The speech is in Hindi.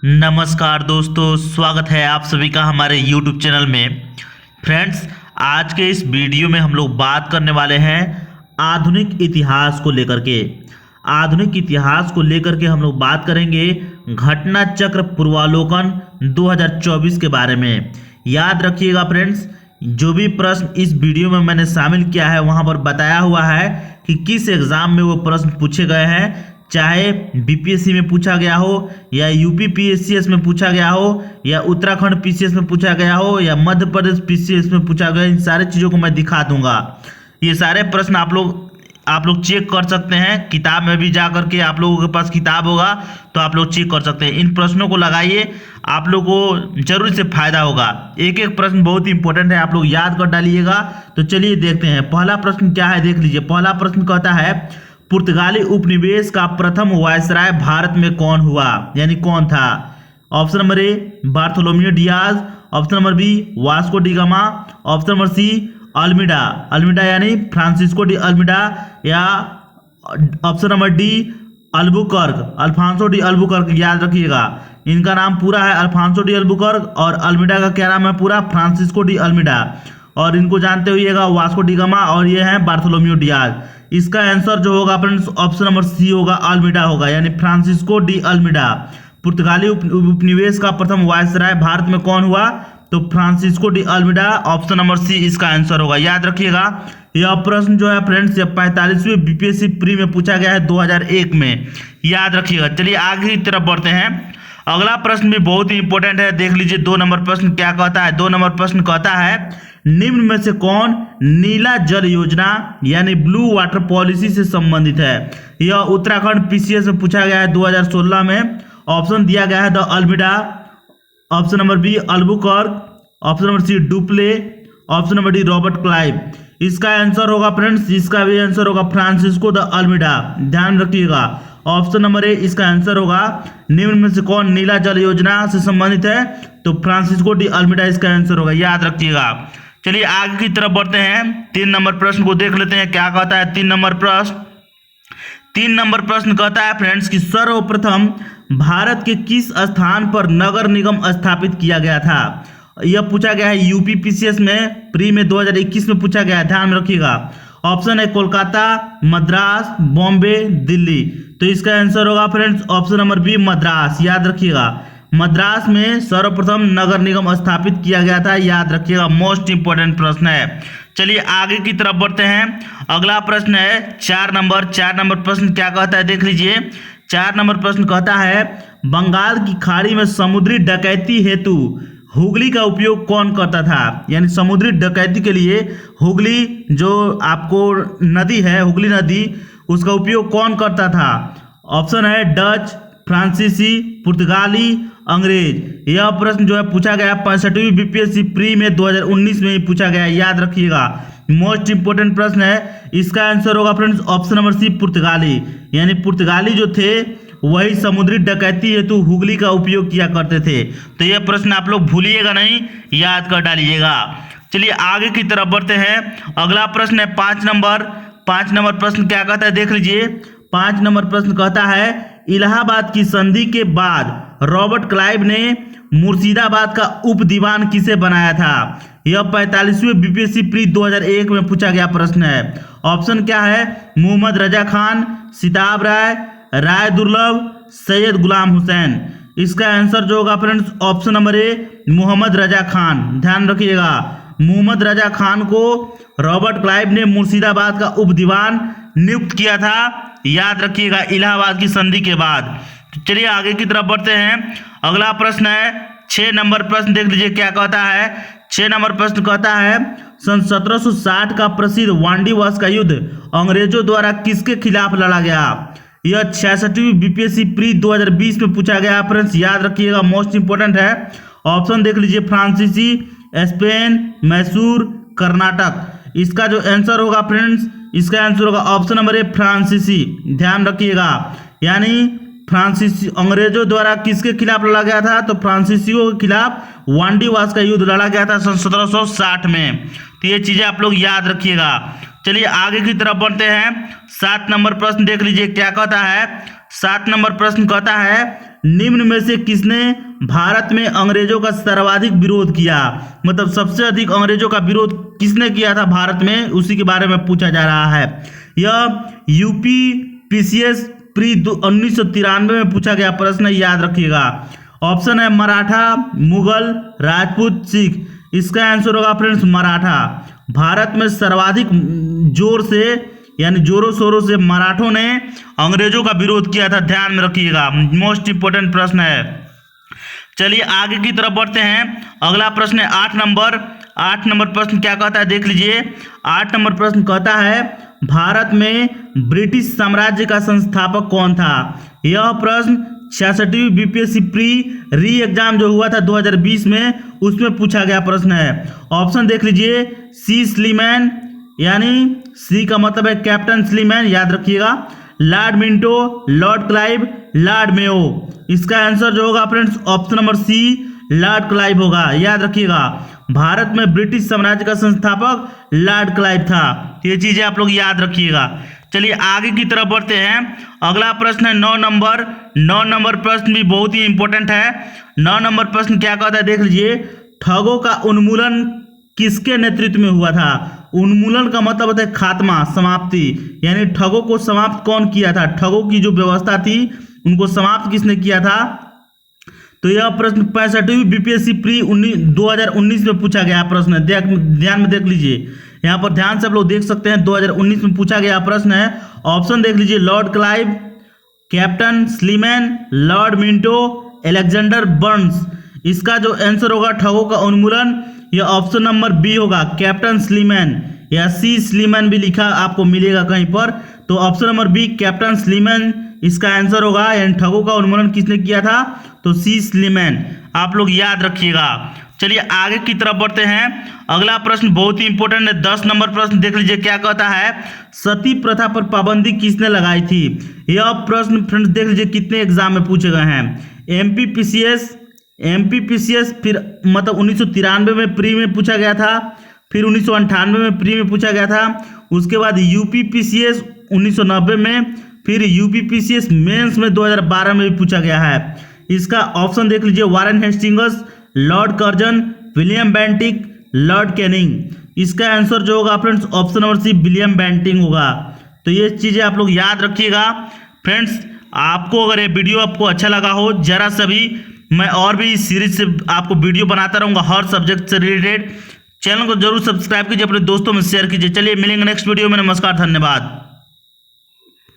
नमस्कार दोस्तों, स्वागत है आप सभी का हमारे YouTube चैनल में। फ्रेंड्स, आज के इस वीडियो में हम लोग बात करने वाले हैं आधुनिक इतिहास को लेकर के। आधुनिक इतिहास को लेकर के हम लोग बात करेंगे घटना चक्र पूर्वावलोकन 2024 के बारे में। याद रखिएगा फ्रेंड्स, जो भी प्रश्न इस वीडियो में मैंने शामिल किया है वहाँ पर बताया हुआ है कि किस एग्ज़ाम में वो प्रश्न पूछे गए हैं, चाहे बीपीएससी में पूछा गया हो या यूपी पीएससीएस में पूछा गया हो या उत्तराखंड पीसीएस में पूछा गया हो या मध्य प्रदेश पीसीएस में पूछा गया। इन सारे चीज़ों को मैं दिखा दूंगा। ये सारे प्रश्न आप लोग चेक कर सकते हैं। किताब में भी जा करके आप लोगों के पास किताब होगा तो आप लोग चेक कर सकते हैं। इन प्रश्नों को लगाइए, आप लोग को जरूर से फायदा होगा। एक एक प्रश्न बहुत ही इंपॉर्टेंट है, आप लोग याद कर डालिएगा। तो चलिए देखते हैं पहला प्रश्न क्या है, देख लीजिए। पहला प्रश्न कहता है पुर्तगाली उपनिवेश का प्रथम वायसराय भारत में कौन हुआ, यानी कौन था। Option number A Bartholomew Dias, option number B Vasco da Gama, option number C Almeida यानी फ्रांसिस्को डी अल्मीडा, या option number D Alfonso de Albuquerque. याद रखिएगा, इनका नाम पूरा है अल्फांसो डी अल्बुकर्क और अल्मीडा का क्या नाम है पूरा, फ्रांसिस्को डी अल्मीडा। और इनको जानते हुइएगा वास्को डी गामा, और ये है बार्थोलोम्यू डियाज। इसका आंसर जो होगा फ्रेंड्स ऑप्शन नंबर सी होगा, अल्मीडा होगा, यानी फ्रांसिस्को डी अल्मीडा। पुर्तगाली उपनिवेश का प्रथम वायसराय भारत में कौन हुआ, तो Francisco de Almeida. Option number C इसका आंसर होगा। याद रखिएगा, यह प्रश्न जो है फ्रेंड्स, यह 45वीं बीपीएससी प्री में पूछा गया है 2001 में। याद रखिएगा। चलिए आगे की तरफ बढ़ते हैं। अगला प्रश्न भी बहुत ही इंपॉर्टेंट है, देख लीजिए। 2 नंबर प्रश्न क्या कहता है। 2 नंबर प्रश्न कहता है निम्न में से कौन नीला जल योजना यानी ब्लू वाटर पॉलिसी से संबंधित है। यह उत्तराखंड पीसीएस में पूछा गया है 2016 में। ऑप्शन दिया गया है de Almeida, option number B Albuquerque, option number C Dupleix, option number D Robert Clive. इसका आंसर होगा फ्रेंड्स, इसका भी आंसर होगा फ्रांसिस्को द अल्मीडा। ध्यान रखिएगा, ऑप्शन नंबर ए इसका आंसर होगा। निम्न में से कौन नीला जल योजना से संबंधित है, तो फ्रांसिस्को डी अल्मीडा इसका आंसर होगा। याद रखिएगा। चलिए आगे की तरफ बढ़ते हैं। 3 नंबर प्रश्न को देख लेते हैं क्या कहता है। 3 नंबर प्रश्न कहता है फ्रेंड्स कि सर्वप्रथम भारत के किस स्थान पर नगर निगम स्थापित किया गया था। यह पूछा गया है यूपी पीसीएस में प्री में 2021 में पूछा गया है। ध्यान रखिएगा, ऑप्शन है कोलकाता, मद्रास, बॉम्बे, दिल्ली। तो इसका आंसर होगा friends option number B Madras. याद रखिएगा, मद्रास में सर्वप्रथम नगर निगम स्थापित किया गया था। याद रखिएगा, मोस्ट इंपोर्टेंट प्रश्न है। चलिए आगे की तरफ बढ़ते हैं। अगला प्रश्न है 4 नंबर प्रश्न क्या कहता है, देख लीजिए। 4 नंबर प्रश्न कहता है बंगाल की खाड़ी में समुद्री डकैती हेतु हुगली का उपयोग कौन करता था, यानी समुद्री डकैती के लिए हुगली जो आपको नदी है, हुगली नदी, उसका उपयोग कौन करता था। ऑप्शन है डच, फ्रांसीसी, पुर्तगाली, अंग्रेज। यह प्रश्न जो है पूछा गया 65वीं बीपीएससी प्री में 2019 में ही पूछा गया। याद रखिएगा, मोस्ट इंपोर्टेंट प्रश्न है। इसका आंसर होगा फ्रेंड्स ऑप्शन नंबर सी पुर्तगाली, यानी पुर्तगाली जो थे वही समुद्री डकैती हेतु हुगली का उपयोग किया करते थे। तो यह प्रश्न आप लोग भूलिएगा नहीं, याद कर डालिएगा। चलिए आगे की तरफ बढ़ते हैं। अगला प्रश्न है 5 नंबर प्रश्न क्या कहता है, देख लीजिए। 5 नंबर प्रश्न कहता है इलाहाबाद की संधि के बाद रॉबर्ट क्लाइव ने मुर्शिदाबाद का उप दीवान किसे बनाया था। यह 45वीं बीपीएससी प्री 2001 में पूछा गया प्रश्न है। ऑप्शन क्या है, मोहम्मद रजा खान, सिताब राय दुर्लभ, सैयद गुलाम हुसैन। इसका आंसर जो होगा friends option number A Mohammad Raza Khan. ध्यान रखिएगा, मोहम्मद रजा खान को रॉबर्ट क्लाइव ने मुर्शिदाबाद का उप दीवान नियुक्त किया था। याद रखिएगा, इलाहाबाद की संधि के बाद। चलिए आगे की तरफ बढ़ते हैं। अगला प्रश्न है 6 नंबर प्रश्न, देख लीजिए क्या कहता है। 6 नंबर प्रश्न कहता है सन 1760 का प्रसिद्ध वांडीवास का युद्ध अंग्रेजों द्वारा किसके खिलाफ लड़ा गया। यह 66वीं बीपीएससी प्री 2020 में पूछा गया फ्रेंड्स। याद रखिएगा, मोस्ट इंपोर्टेंट है। ऑप्शन देख लीजिए, फ्रांसीसी, स्पेन, मैसूर, कर्नाटक। इसका जो आंसर होगा फ्रेंड्स, इसका आंसर होगा ऑप्शन नंबर ए फ्रांसीसी। ध्यान रखिएगा, यानी फ्रांसीसी अंग्रेजों द्वारा किसके खिलाफ लड़ा गया था, तो फ्रांसीसियों के खिलाफ वांडीवास का युद्ध लड़ा गया था सन 1760 में। तो ये चीजें आप लोग याद रखिएगा। चलिए आगे की तरफ बढ़ते हैं। 7 नंबर प्रश्न देख लीजिए क्या कहता है। 7 नंबर प्रश्न कहता है निम्न में से किसने भारत में अंग्रेजों का सर्वाधिक विरोध किया? मतलब सबसे अधिक अंग्रेजों का विरोध किसने किया था भारत में, उसी के बारे में पूछा जा रहा है। यह यूपीपीसीएस प्री 1993 में पूछा गया प्रश्न है, याद रखिएगा। ऑप्शन है मराठा, मुगल, राजपूत, सिख। इसका आंसर होगा फ्रेंड्स मराठा। भारत में सर्वाधिक जोर से यानी जोरों शोरों से मराठों ने अंग्रेजों का विरोध किया था, ध्यान में रखिएगा। मोस्ट इंपोर्टेंट प्रश्न है। चलिए आगे की तरफ बढ़ते हैं। अगला प्रश्न है 8 नंबर प्रश्न क्या कहता है देख लीजिए। 8 नंबर प्रश्न कहता है भारत में ब्रिटिश साम्राज्य का संस्थापक कौन था? यह प्रश्न 66वीं बीपीएससी प्री री एग्जाम जो हुआ था 2020 में, उसमें पूछा गया प्रश्न है। ऑप्शन देख लीजिए। सी स्लीमैन, यानी सी का मतलब है कैप्टन स्लीमैन, याद रखिएगा। Lord Minto, Lord Clive, Lord Mayo. इसका आंसर जो होगा friends option number C Lord Clive होगा, याद रखिएगा। भारत में ब्रिटिश साम्राज्य का संस्थापक लॉर्ड क्लाइव था। ये चीजें आप लोग याद रखिएगा। चलिए आगे की तरफ बढ़ते हैं। अगला प्रश्न है 9 नंबर प्रश्न भी बहुत ही इंपॉर्टेंट है। 9 नंबर प्रश्न क्या कहता है देख लीजिए। ठगों का उन्मूलन किसके नेतृत्व में हुआ था? उन्मूलन का मतलब होता है खात्मा, समाप्ति, यानी ठगों को समाप्त कौन किया था? ठगों की जो व्यवस्था थी उनको समाप्त किसने किया था? तो यह प्रश्न 65वीं बीपीएससी प्री 2019 में पूछा गया प्रश्न है। ध्यान में देख लीजिए, यहाँ पर ध्यान से आप लोग देख सकते हैं 2019 में पूछा गया प्रश्न है। ऑप्शन देख लीजिए। Lord Clive, captain Sleeman, Lord Minto, Alexander Burns. इसका जो आंसर होगा ठगों का उन्मूलन, यह ऑप्शन नंबर बी होगा, कैप्टन स्लीमैन, या सी स्लीमैन भी लिखा आपको मिलेगा कहीं पर। तो option number B Captain Sleeman इसका आंसर होगा। यानी ठगों का उन्मूलन किसने किया था? तो सी स्लीमैन, आप लोग याद रखिएगा। चलिए आगे की तरफ बढ़ते हैं। अगला प्रश्न बहुत ही इंपॉर्टेंट है। 10 नंबर प्रश्न देख लीजिए क्या कहता है। सती प्रथा पर पाबंदी किसने लगाई थी? यह प्रश्न फ्रेंड्स देख लीजिए कितने एग्जाम में पूछे गए हैं। एमपीपीसीएस फिर मतलब 1993 में प्री में पूछा गया था, फिर 1998 में प्री में पूछा गया था, उसके बाद यूपीपीसीएस 1990 में, फिर यूपीपीसीएस मेंस में 2012 में भी पूछा गया है। इसका ऑप्शन देख लीजिए। Warren Hastings, Lord Curzon, William Bentinck, Lord Canning. इसका आंसर जो होगा friends option number C William Bentinck होगा। तो ये चीज़ें आप लोग याद रखिएगा। फ्रेंड्स आपको अगर ये वीडियो आपको अच्छा लगा हो, जरा सभी मैं और भी इस सीरीज से आपको वीडियो बनाता रहूँगा हर सब्जेक्ट से रिलेटेड। चैनल को जरूर सब्सक्राइब कीजिए, अपने दोस्तों में शेयर कीजिए। चलिए मिलेंगे नेक्स्ट वीडियो में। नमस्कार, धन्यवाद।